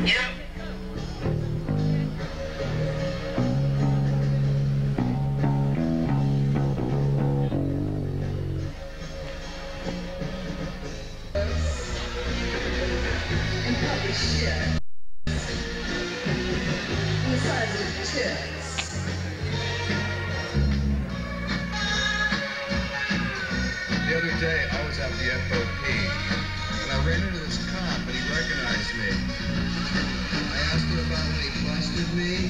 The other day, I was at the FOP, and I ran into this cop, and he recognized me. I asked him about when he busted me,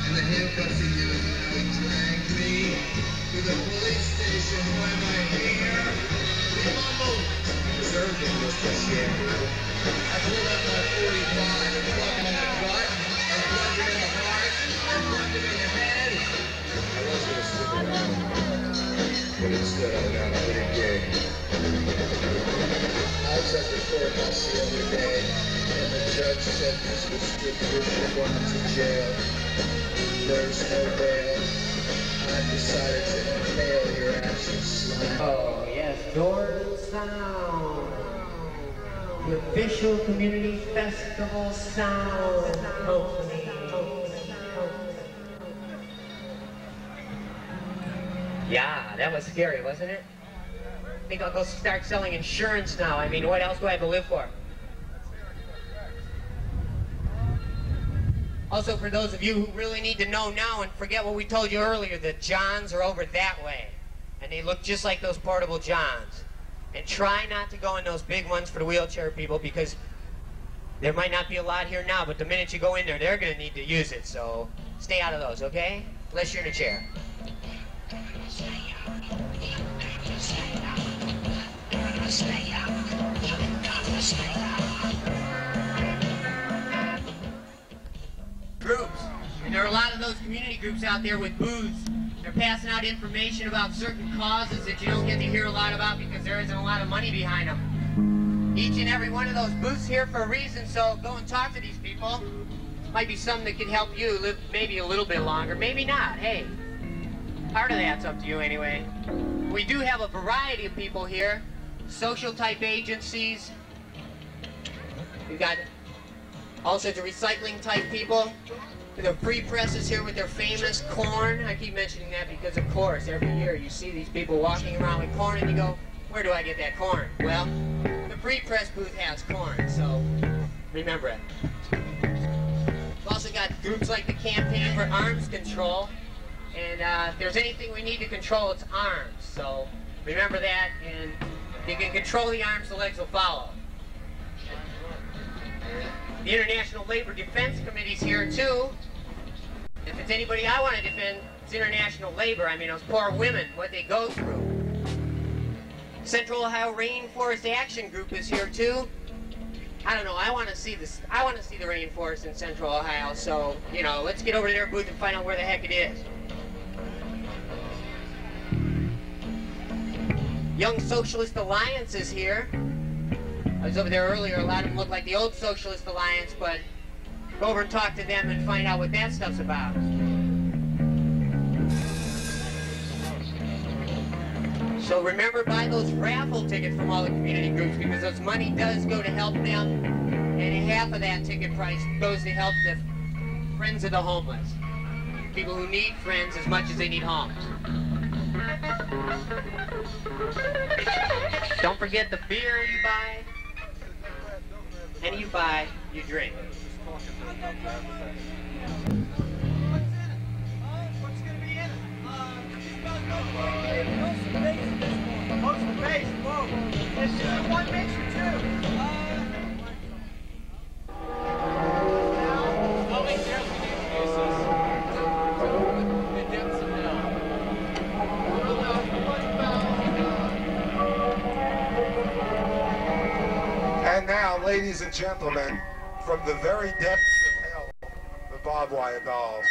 and the handcuffs he used and how he dragged me to the police station. Why am I here? Served him, Mr. Shampoo. I pulled up my 45 and plugged him in the butt, and plugged him in the heart, and plugged him in the head. I was going to stick around. But instead, I went out and put a gig. I was at the courthouse the other day, and the judge said this was good for you going to jail. There's no bail. I decided to impale your ass and slap. Oh, yes, Jordan Sound. The official community festival sound company. Yeah, that was scary, wasn't it? I think I'll go start selling insurance now. I mean, what else do I have to live for? Also, for those of you who really need to know now and forget what we told you earlier, the Johns are over that way. And they look just like those portable Johns. And try not to go in those big ones for the wheelchair people, because there might not be a lot here now, but the minute you go in there, they're going to need to use it. So stay out of those, okay? Unless you're in a chair. Groups. And there are a lot of those community groups out there with booths. They're passing out information about certain causes that you don't get to hear a lot about because there isn't a lot of money behind them. Each and every one of those booths here for a reason, so go and talk to these people. Might be something that can help you live maybe a little bit longer, maybe not. Hey, part of that's up to you anyway. We do have a variety of people here. Social type agencies. We've got all sorts of recycling type people. The free presses here with their famous corn. I keep mentioning that because, of course, every year you see these people walking around with corn and you go, where do I get that corn? Well, the free press booth has corn, so remember it. We've also got groups like the Campaign for Arms Control. And if there's anything we need to control, it's arms. So remember that, and if you can control the arms, the legs will follow. The International Labor Defense Committee's here too. If it's anybody I want to defend, it's international labor. I mean, those poor women, what they go through. Central Ohio Rainforest Action Group is here too. I don't know, I want to see this. I want to see the rainforest in Central Ohio, so, you know, let's get over to their booth and find out where the heck it is. Young Socialist Alliance is here. I was over there earlier, a lot of them look like the old Socialist Alliance, but go over and talk to them and find out what that stuff's about. So remember, buy those raffle tickets from all the community groups, because those money does go to help them, and half of that ticket price goes to help the friends of the homeless. People who need friends as much as they need homes. Don't forget the beer you buy, and you buy, you drink. What's going to be in it? Most of the base. Whoa. It's one mix or two. How many cares we need to use this? The depths of hell. And now, ladies and gentlemen, from the very depths of hell, the barbed wire dolls.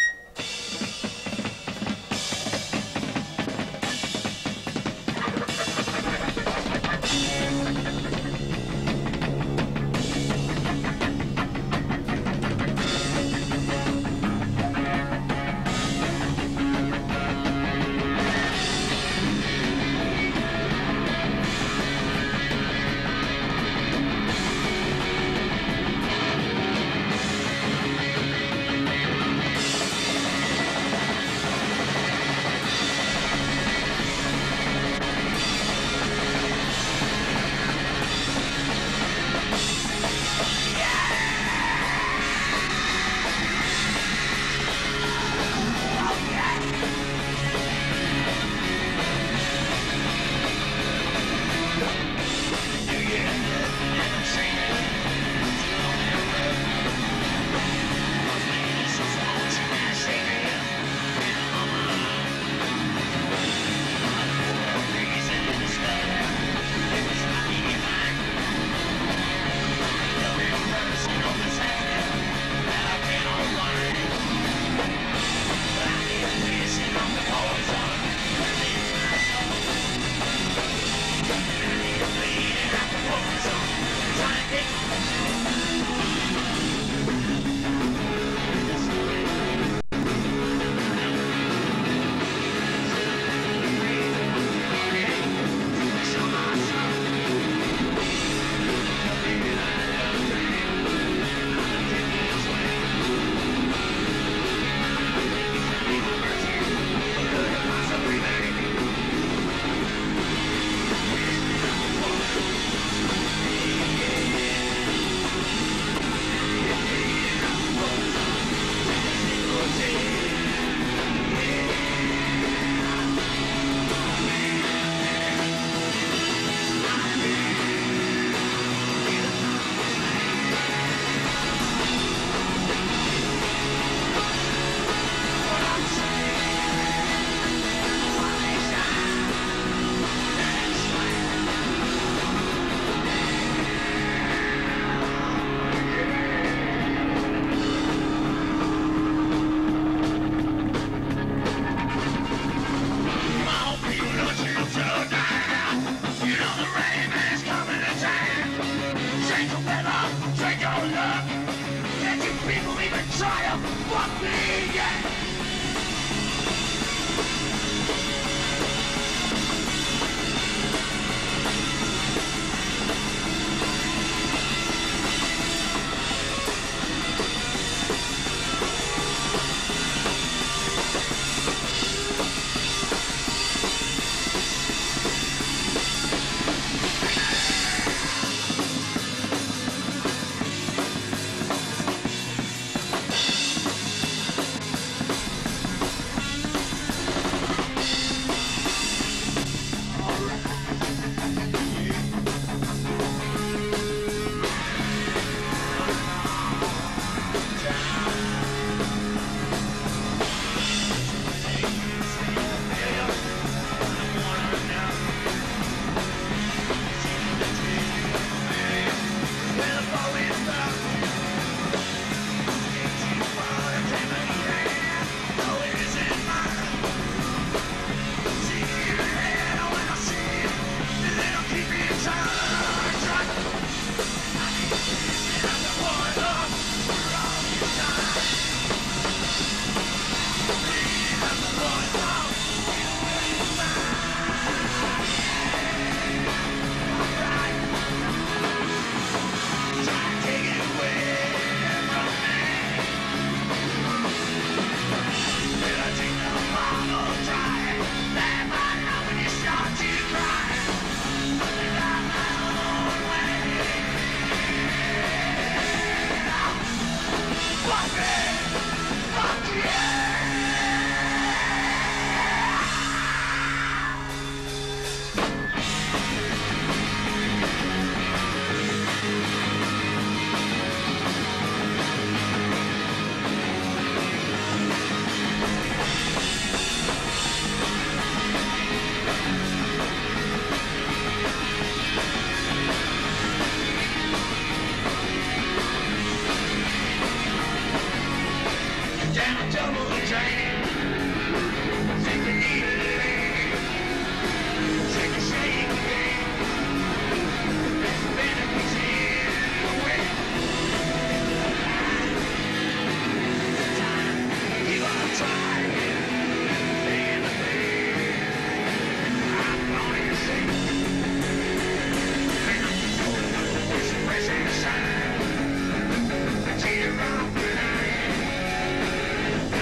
people even try to fuck me yet.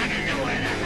I can do it.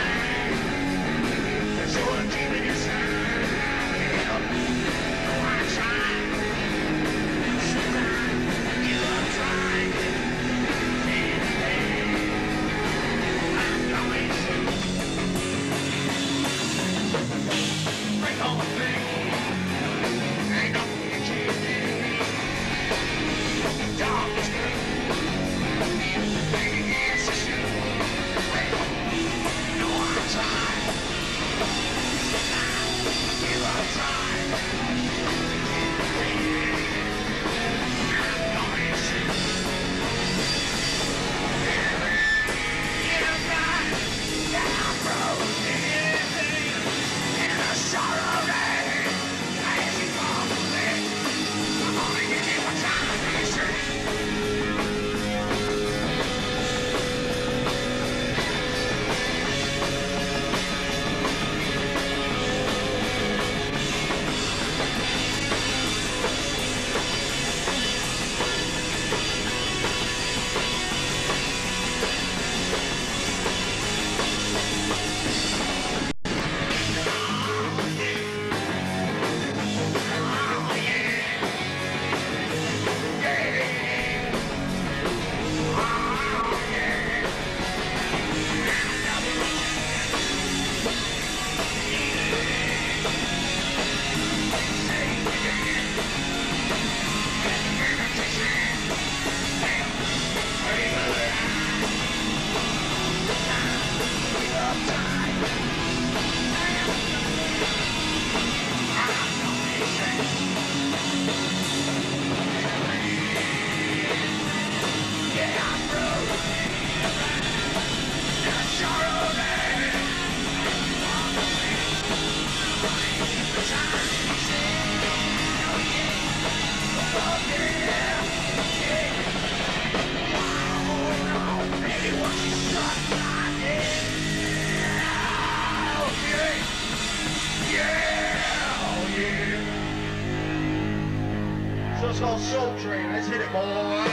Soul Train. Let's hit it, boy.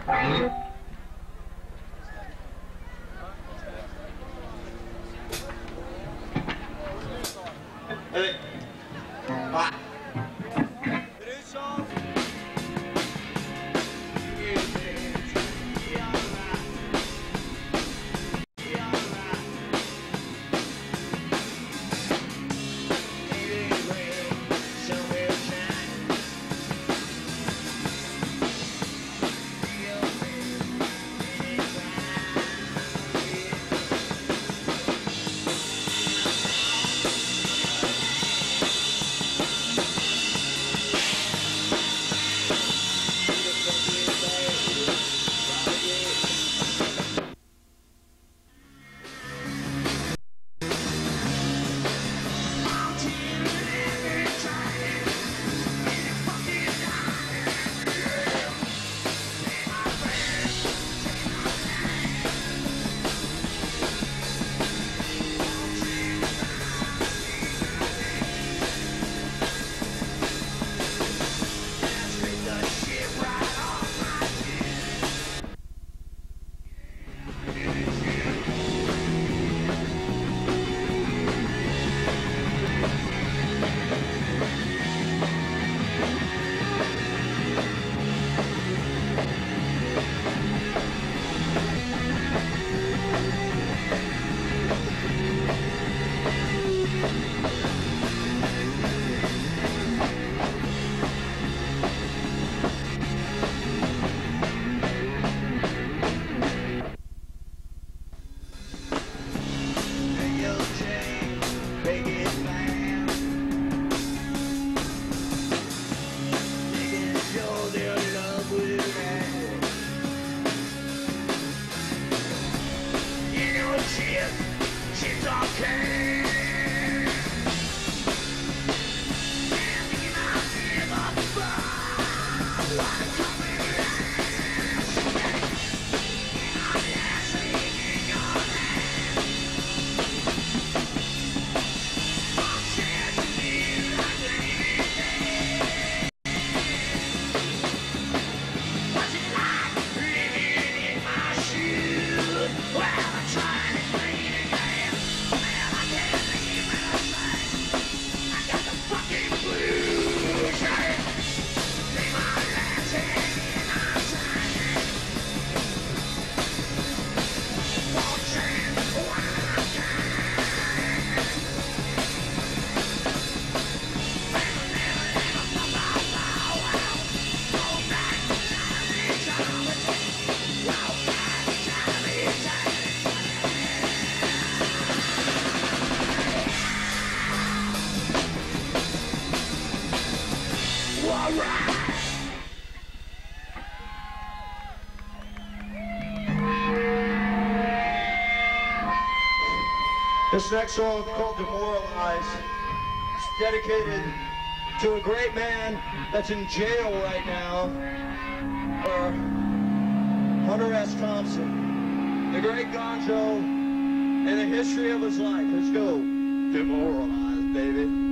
Hey. Bye. It is song. This next song is called Demoralize. It's dedicated to a great man that's in jail right now for Hunter S. Thompson, the great gonzo, and the history of his life. Let's go. Demoralize, baby.